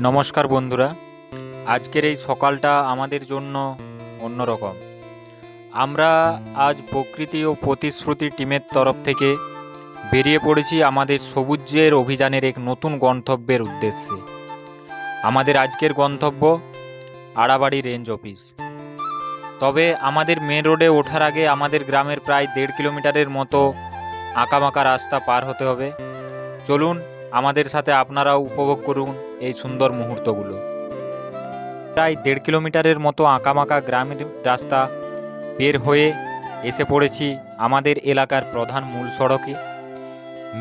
নমস্কার বন্ধুরা, আজকের এই সকালটা আমাদের জন্য অন্যরকম। আমরা আজ প্রকৃতি ও প্রতিশ্রুতি টিমের তরফ থেকে বেরিয়ে পড়েছি আমাদের সবুজের অভিযানের এক নতুন গন্তব্যের উদ্দেশ্যে। আমাদের আজকের গন্তব্য আড়াবাড়ি রেঞ্জ অফিস। তবে আমাদের মেন রোডে ওঠার আগে আমাদের গ্রামের প্রায় 1.5 কিলোমিটারের মতো আঁকাবাঁকা রাস্তা পার হতে হবে। চলুন আমাদের সাথে আপনারাও উপভোগ করুন এই সুন্দর মুহূর্তগুলো। প্রায় 1.5 কিলোমিটারের মতো আঁকাবাঁকা গ্রামের রাস্তা বের হয়ে এসে পড়েছি আমাদের এলাকার প্রধান মূল সড়কে।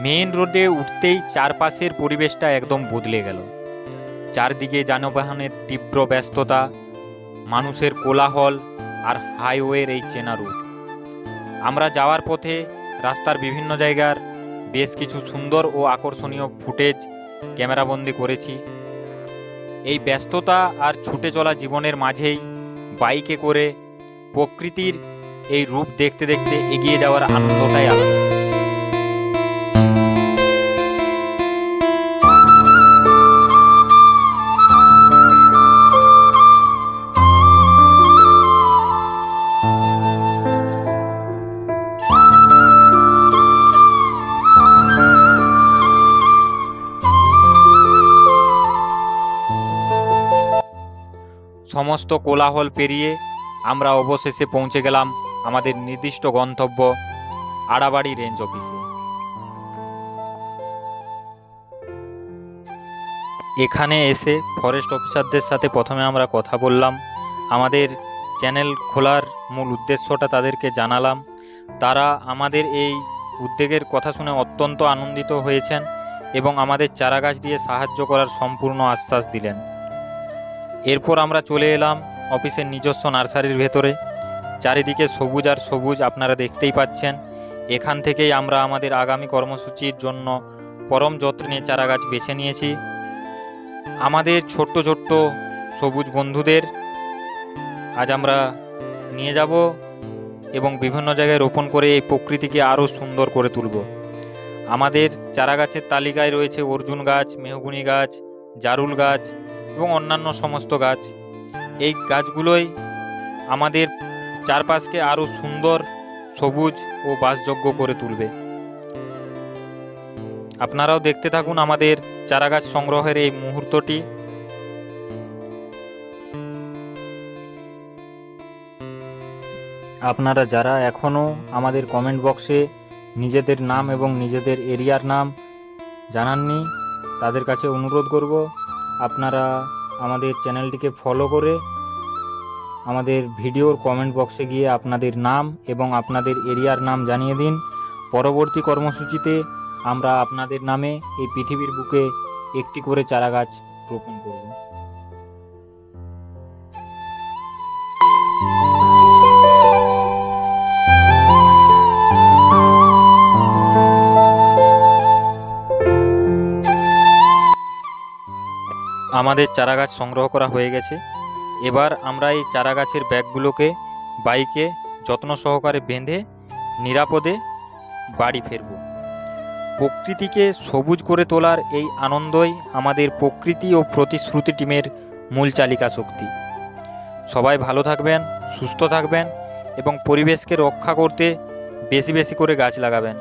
মেন রোডে উঠতেই চারপাশের পরিবেশটা একদম বদলে গেল। চারদিকে যানবাহনের তীব্র ব্যস্ততা, মানুষের কোলাহল আর হাইওয়ের এই চেনা রুট। আমরা যাওয়ার পথে রাস্তার বিভিন্ন জায়গার বেশ কিছু সুন্দর ও আকর্ষণীয় ফুটেজ ক্যামেরাবন্দি করেছি। এই ব্যস্ততা আর ছুটে চলা জীবনের মাঝেই বাইকে করে প্রকৃতির এই রূপ দেখতে দেখতে এগিয়ে যাওয়ার আনন্দটাই আলাদা। সমস্ত কোলাহল পেরিয়ে আমরা অবশেষে পৌঁছে গেলাম আমাদের নির্দিষ্ট গন্তব্য আড়াবাড়ি রেঞ্জ অফিসে। এখানে এসে ফরেস্ট অফিসারদের সাথে প্রথমে আমরা কথা বললাম, আমাদের চ্যানেল খোলার মূল উদ্দেশ্যটা তাদেরকে জানালাম। তারা আমাদের এই উদ্যোগের কথা শুনে অত্যন্ত আনন্দিত হয়েছেন এবং আমাদের চারাগাছ দিয়ে সাহায্য করার সম্পূর্ণ আশ্বাস দিলেন। এরপর আমরা চলে এলাম অফিসের নিজস্ব নার্সারির ভেতরে। চারিদিকে সবুজ আর সবুজ আপনারা দেখতেই পাচ্ছেন। এখান থেকেই আমরা আমাদের আগামী কর্মসূচির জন্য পরম যত্নে চারাগাছ বেছে নিয়েছি। আমাদের ছোট্ট ছোট্ট সবুজ বন্ধুদের আজ আমরা নিয়ে যাব এবং বিভিন্ন জায়গায় রোপণ করে এই প্রকৃতিকে আরও সুন্দর করে তুলব। আমাদের চারাগাছের তালিকায় রয়েছে অর্জুন গাছ, মেহগুনি গাছ, জারুল গাছ এবং অন্যান্য সমস্ত গাছ। এই গাছগুলোই আমাদের চারপাশকে আরও সুন্দর, সবুজ ও বাসযোগ্য করে তুলবে। আপনারাও দেখতে থাকুন আমাদের চারাগাছ সংগ্রহের এই মুহূর্তটি। আপনারা যারা এখনও আমাদের কমেন্ট বক্সে নিজেদের নাম এবং নিজেদের এরিয়ার নাম জানাননি, তাদের কাছে অনুরোধ করব আপনারা আমাদের চ্যানেলটিকে ফলো করে আমাদের ভিডিওর কমেন্ট বক্সে গিয়ে আপনাদের নাম এবং আপনাদের এরিয়ার নাম জানিয়ে দিন। পরবর্তী কর্মসূচিতে আমরা আপনাদের নামে এই পৃথিবীর বুকে একটি করে চারাগাছ রোপণ করব। আমাদের চারাগাছ সংগ্রহ করা হয়ে গেছে। এবার আমরা এই চারাগাছের ব্যাগগুলোকে বাইকে যত্ন সহকারে বেঁধে নিরাপদে বাড়ি ফিরব। প্রকৃতিকে সবুজ করে তোলার এই আনন্দই আমাদের প্রকৃতি ও প্রতিশ্রুতি টিমের মূল চালিকা শক্তি। সবাই ভালো থাকবেন, সুস্থ থাকবেন এবং পরিবেশকে রক্ষা করতে বেশি বেশি করে গাছ লাগাবেন।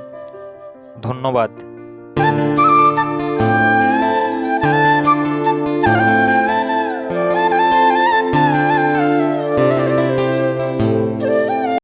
ধন্যবাদ।